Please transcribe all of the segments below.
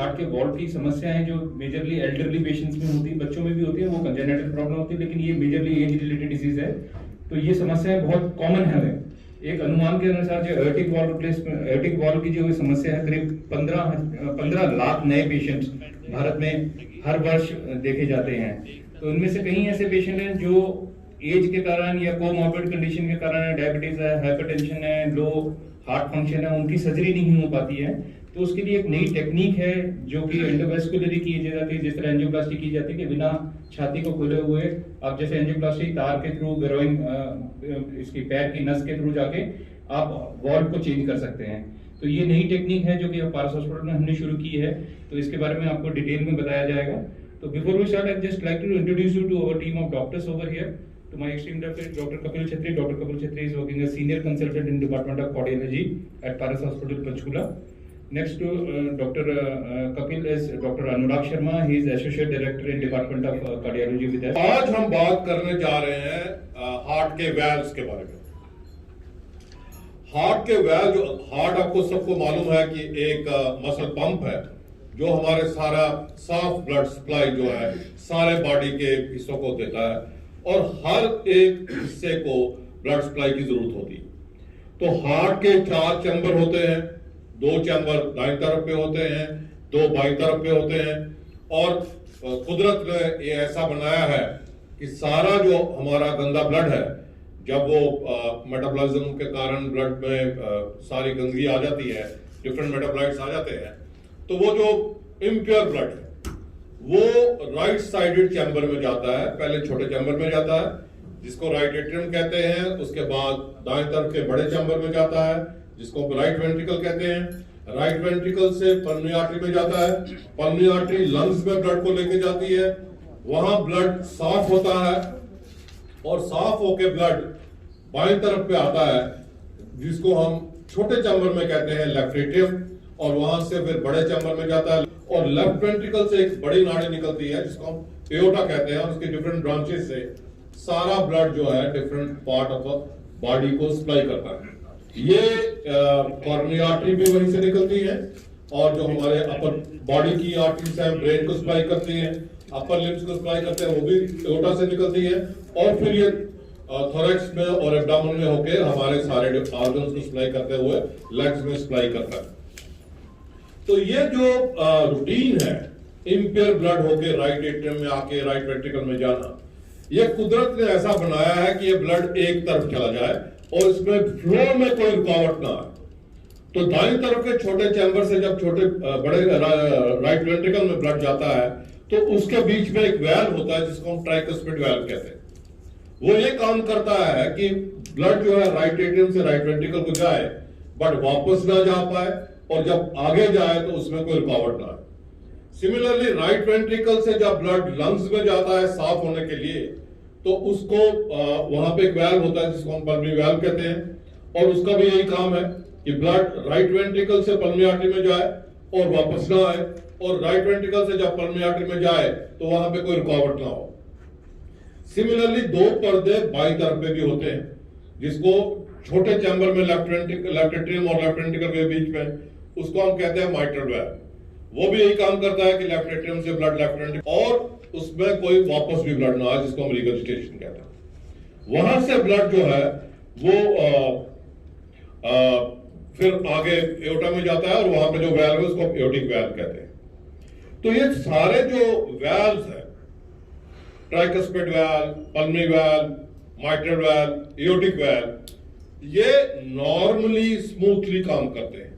Heart के valve की समस्या है जो मेजरली एल्डरली पेशेंट्स में होती है, बच्चों में भी होती है, वो कंजेनिटल प्रॉब्लम होती है, लेकिन ये मेजरली एज रिलेटेड डिजीज है। तो ये समस्याएं बहुत कॉमन है। एक अनुमान के अनुसार जो एर्टिक वॉल्व की जो समस्या है, करीब 15 लाख नए पेशेंट्स भारत में हर वर्ष देखे जाते हैं। तो इनमें से कई ऐसे पेशेंट हैं जो एज के कारण या कोमॉर्बिड कंडीशन के कारण, डायबिटीज है, हाइपरटेंशन है, लो हार्ट फंक्शन है, उनकी सर्जरी नहीं हो पाती है। तो उसके लिए एक नई टेक्निक है जो कि एंडोवेस्कुलरी की जाती है, जिस तरह एंजियोप्लास्टी की जाती है कि बिना छाती को खोले हुए आप जैसे एंजियोप्लास्टी तार के थ्रू ग्रोइंग इसकी पैर की नस के थ्रू जाके आप वॉल्व को चेंज कर सकते हैं। तो ये नई टेक्निक है जो कि पारस हॉस्पिटल में हमने शुरू की है, तो इसके बारे में आपको डिटेल में बताया जाएगा। तो before we start, I just like to introduce you to our team of doctors over here. To my esteemed friend, Dr. Kapil Chhetri. Dr. Kapil Chhetri is working as senior consultant in Department of Cardiology at Paras Hospital, Panchkula. Next to Dr. Kapil is Dr. Anurag Sharma. He is Associate Director in Department of Cardiology with us. आज हम बात करने जा रहे हैं heart के valves के बारे में। हार्ट के वैल्व, हार्ट आपको सबको मालूम है कि एक मसल पंप है जो हमारे सारा साफ ब्लड सप्लाई जो है सारे बॉडी के हिस्सों को देता है और हर एक हिस्से को ब्लड सप्लाई की जरूरत होती है। तो हार्ट के 4 चैम्बर होते हैं, 2 चैम्बर दाईं तरफ पे होते हैं, 2 बाईं तरफ पे होते हैं। और कुदरत ने ये ऐसा बनाया है कि सारा जो हमारा गंदा ब्लड है, जब वो मेटाबॉलिज्म के कारण ब्लड में सारी गंदगी आ जाती है, डिफरेंट मेटाबॉलाइट्स आ जाते हैं, तो वो जो इम्प्योर ब्लड है वो राइट साइडेड चैम्बर में जाता है। पहले छोटे चैम्बर में जाता है जिसको राइट एट्रियम कहते हैं, उसके बाद दाएं तरफ के बड़े चैम्बर में जाता है जिसको राइट वेंट्रिकल कहते हैं। राइट वेंट्रिकल से पल्मोनरी आर्टरी में जाता है, पल्मोनरी आर्टरी लंग्स में ब्लड को लेके जाती है, वहां ब्लड साफ होता है और साफ होके ब्लड बाएं तरफ पे आता है जिसको हम छोटे चैम्बर में कहते हैं लेफ्ट एट्रियम, और वहां से फिर बड़े चैम्बर में जाता है। और लेफ्ट वेंट्रिकल से एक बड़ी नाड़ी निकलती है जिसको हम एओर्टा कहते हैं, और उसके डिफरेंट ब्रांचेस से सारा ब्लड जो है डिफरेंट पार्ट ऑफ बॉडी को सप्लाई करता है। ये कॉर्नियरी आर्टरी भी वहीं से निकलती है, और जो हमारे अपर बॉडी की आर्टरीज है ब्रेन को सप्लाई करती है, अपर लिम्स को सप्लाई करते हैं, वो भी एओर्टा से निकलती है। और फिर ये थोरैक्स में और एब्डोमेन में होकर हमारे सारे ऑर्गन्स को सप्लाई करते हुए लेग्स में सप्लाई करता है। तो ये जो रूटीन है इम्प्योर ब्लड होके राइट एट्रियम में आके राइट वेंट्रिकल में जाना, ये कुदरत ने ऐसा बनाया है कि ये ब्लड एक तरफ चला जाए और इसमें फ्लो में कोई रुकावट ना आए। तो दाईं तरफ के छोटे चैम्बर से जब बड़े राइट वेंट्रिकल में ब्लड जाता है तो उसके बीच में एक वेल्व होता है जिसको हम ट्राइकस्पिड वेल्व कहते हैं। वो ये काम करता है कि ब्लड जो है राइट एट्रियम से राइट वेंट्रिकल को जाए बट वापस ना जा पाए, और जब आगे जाए तो उसमें कोई रुकावट ना आए। सिमिलरली राइट वेंट्रिकल से जब ब्लड लंग्स में जाता है साफ होने के लिए, तो उसको वहां पे एक वेल्व होता है जिसको हम पल्मोनरी वेल्व कहते हैं, और उसका भी यही काम है कि ब्लड राइट वेंट्रिकल से पल्मोनरी आर्टरी में जाए और वापस ना आए, और राइट वेंट्रिकल से जब पल्मोनरी आर्टरी में जाए तो वहां पे कोई रुकावट ना हो। सिमिलरली 2 पर्दे बाईं तरफ पे भी होते हैं जिसको छोटे चैम्बर में लेफ्ट एट्रियम और लेफ्ट वेंट्रिकल के बीच में, उसको हम कहते हैं माइट्रल वेल्व। वो भी यही काम करता है कि लेफ्ट एट्रियम से ब्लड लेफ्ट वेंट्रिकल और उसमें कोई वापस भी ब्लड ना आए, जिसको हम रिगर्जिटेशन कहते हैं। वहां से ब्लड जो है वो फिर आगे एओर्टा में जाता है और वहां पे जो वेल्व है उसको एओर्टिक वेल्व कहते हैं। तो ये सारे जो वेल्व्स है, tricuspid valve, pulmonary valve, mitral valve, aortic valve, ये नॉर्मली स्मूथली काम करते हैं,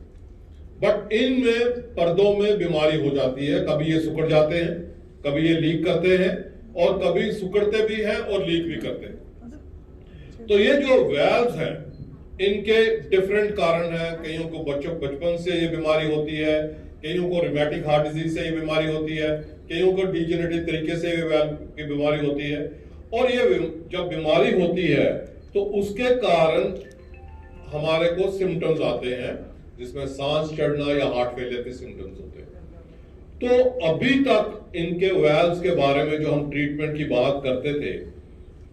बट इनमें पर्दों में बीमारी हो जाती है। कभी ये सिकुड़ जाते हैं, कभी ये लीक करते हैं, और कभी सिकुड़ते भी हैं और लीक भी करते हैं। तो ये जो वेल्व्स हैं इनके डिफरेंट कारण हैं। कईयों को बचपन से ये बीमारी होती है, कईयों को रिमेटिक हार्ट डिजीज से ये बीमारी होती है, कईयों को डिजेनरेटिव तरीके से ये वेल्व की बीमारी होती है। और ये जब बीमारी होती है तो उसके कारण हमारे को सिम्टम्स आते हैं जिसमें सांस चढ़ना या हार्ट फेलियर के सिम्टम्स होते हैं। तो अभी तक इनके वेल्व्स के बारे में जो हम ट्रीटमेंट की बात करते थे,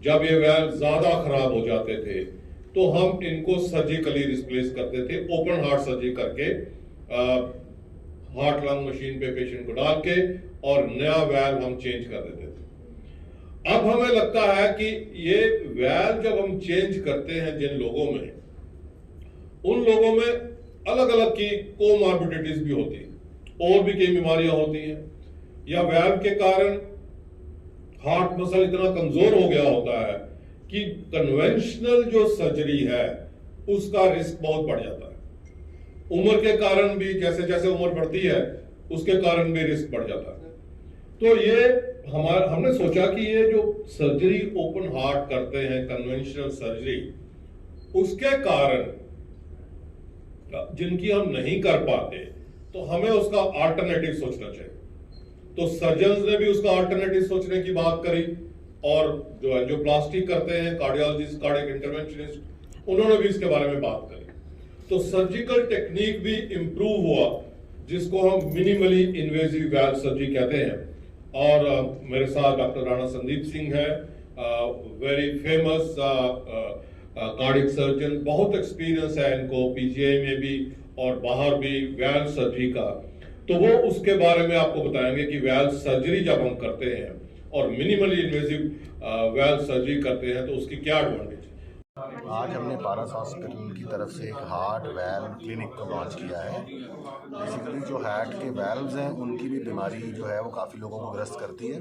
जब ये वेल्व ज्यादा खराब हो जाते थे तो हम इनको सर्जिकली रिप्लेस करते थे, ओपन हार्ट सर्जरी करके हार्ट लंग मशीन पे पेशेंट को डाल के और नया वैल्व हम चेंज कर देते थे। अब हमें लगता है कि ये वैल्व जब हम चेंज करते हैं जिन लोगों में, उन लोगों में अलग अलग की कोमॉर्बिडिटीज भी होती है और भी कई बीमारियां होती हैं, या वैल्व के कारण हार्ट मसल इतना कमजोर हो गया होता है कि कन्वेंशनल जो सर्जरी है उसका रिस्क बहुत बढ़ जाता है। उम्र के कारण भी, जैसे जैसे उम्र बढ़ती है उसके कारण भी रिस्क बढ़ जाता है। तो ये हमने सोचा कि ये जो सर्जरी ओपन हार्ट करते हैं, कन्वेंशनल सर्जरी, उसके कारण जिनकी हम नहीं कर पाते, तो हमें उसका अल्टरनेटिव सोचना चाहिए। तो सर्जन्स ने भी उसका अल्टरनेटिव सोचने की बात करी, और जो एंजियोप्लास्टी करते हैं, कार्डियोलॉजिस्ट, कार्डियक इंटरवेंशनिस्ट, उन्होंने भी इसके बारे में बात करी। तो सर्जिकल टेक्निक भी इंप्रूव हुआ, जिसको हम मिनिमली इन्वेजिव वैल्व सर्जरी कहते हैं। और मेरे साथ डॉक्टर राणा संदीप सिंह है, वेरी फेमस कार्डियक सर्जन, बहुत एक्सपीरियंस है इनको पीजीआई में भी और बाहर भी वैल्व सर्जरी का। तो वो उसके बारे में आपको बताएंगे कि वैल्व सर्जरी जब हम करते हैं और मिनिमली इन्वेजिव वैल्व सर्जरी करते हैं तो उसकी क्या एडवांटेज है। आज हमने पारस हॉस्पिटल की तरफ से एक हार्ट वैल्व क्लिनिक को लॉन्च किया है। बेसिकली जो हार्ट के वैल्व्स हैं उनकी भी बीमारी जो है वो काफ़ी लोगों को ग्रस्त करती है,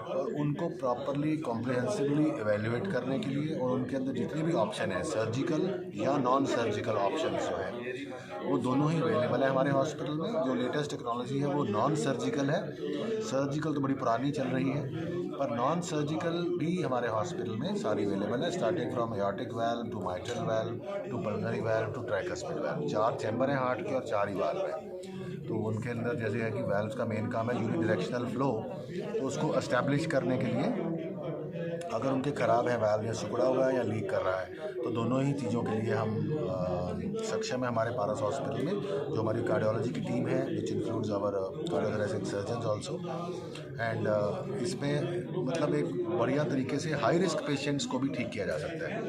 और उनको प्रॉपरली कॉम्प्रिहेंसिवली एवेल्युएट करने के लिए और उनके अंदर जितने भी ऑप्शन है, सर्जिकल या नॉन सर्जिकल ऑप्शन जो है वो दोनों ही अवेलेबल है हमारे हॉस्पिटल में। जो लेटेस्ट टेक्नोलॉजी है वो नॉन सर्जिकल है, सर्जिकल तो बड़ी पुरानी चल रही है, पर नॉन सर्जिकल भी हमारे हॉस्पिटल में सारी अवेलेबल है, starting from aortic valve to mitral valve to pulmonary valve to tricuspid valve. 4 chamber हैं हार्ट के और 4 ही वाल्व हैं। तो उनके अंदर जैसे है कि वैल्व्स का मेन काम है यूनिडायरेक्शनल फ्लो, तो उसको एस्टैब्लिश करने के लिए अगर उनके ख़राब है वैल्व, या सिकुड़ा हुआ है या लीक कर रहा है, तो दोनों ही चीज़ों के लिए हम सक्षम है हमारे पारस हॉस्पिटल में। जो हमारी कार्डियोलॉजी की टीम है, which includes our cardiothoracic surgeons also, and इसमें मतलब एक बढ़िया तरीके से हाई रिस्क पेशेंट्स को भी ठीक किया जा सकता है।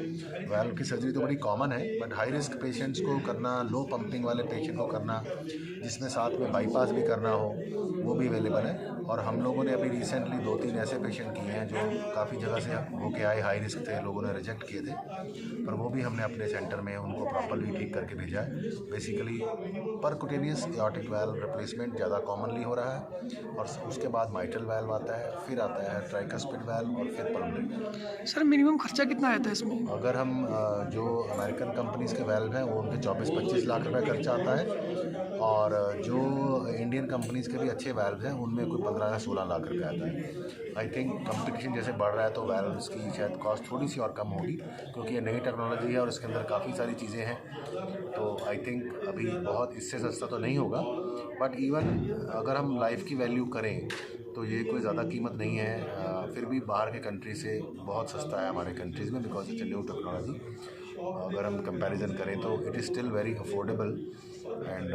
वैल्व की सर्जरी तो बड़ी कॉमन है, बट हाई रिस्क पेशेंट्स को करना, लो पंपिंग वाले पेशेंट को करना, जिसमें साथ में बाईपास भी करना हो, वो भी अवेलेबल है। और हम लोगों ने अभी रिसेंटली 2-3 ऐसे पेशेंट किए हैं जो काफ़ी जगह से होके आए, हाई रिस्क थे, लोगों ने रिजेक्ट किए थे, पर वो भी हमने अपने सेंटर में उनको प्रॉपरली ठीक करके भेजा है। Basically percutaneous aortic valve replacement ज़्यादा कॉमनली हो रहा है, और उसके बाद माइट्रल वैल्व आता है, फिर आता है ट्राइकस्पिड वैल्व और फिर पल्मोनरी। सर मिनिमम खर्चा कितना आता है इसमें? अगर हम जो अमेरिकन कंपनीज़ के वैल्व हैं वो उनके 24-25 लाख रुपए खर्चा आता है, और जो इंडियन कंपनीज़ के भी अच्छे वैल्व हैं उनमें कोई 15 या 16 लाख रुपए आता है। आई थिंक कंपटीशन जैसे बढ़ रहा है तो वैल्व्स की शायद कॉस्ट थोड़ी सी और कम होगी, क्योंकि ये नई टेक्नोलॉजी है और इसके अंदर काफ़ी सारी चीज़ें हैं। तो आई थिंक अभी बहुत इससे सस्ता तो नहीं होगा, बट इवन अगर हम लाइफ की वैल्यू करें तो ये कोई ज़्यादा कीमत नहीं है। फिर भी बाहर के कंट्री से बहुत सस्ता है हमारे कंट्रीज़ में, because it's a new technology. अगर हम कंपैरिजन करें तो it is still very affordable, and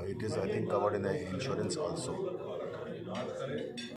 it is I think covered in the insurance also.